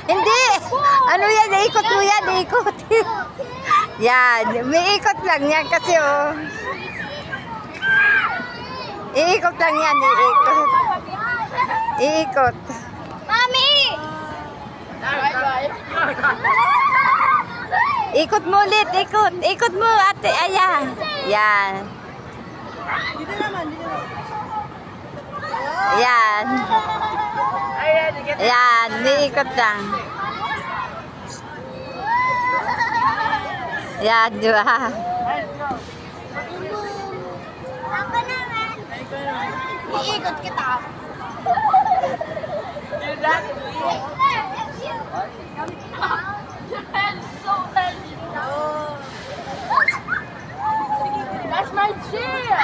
Hindi! Ano yan? Ikot mo yan, ikot. Yan, may ikot lang yan kasi oh. Iikot lang yan, iikot. Iikot. Mami! Ikot mo ulit, ikot. Ikot mo, ate. Ayan. Yan. Dito naman, dito naman. Yan. Yan, iikot lang. Yan, di ba? Ako naman. Iikot kita. That's my chair!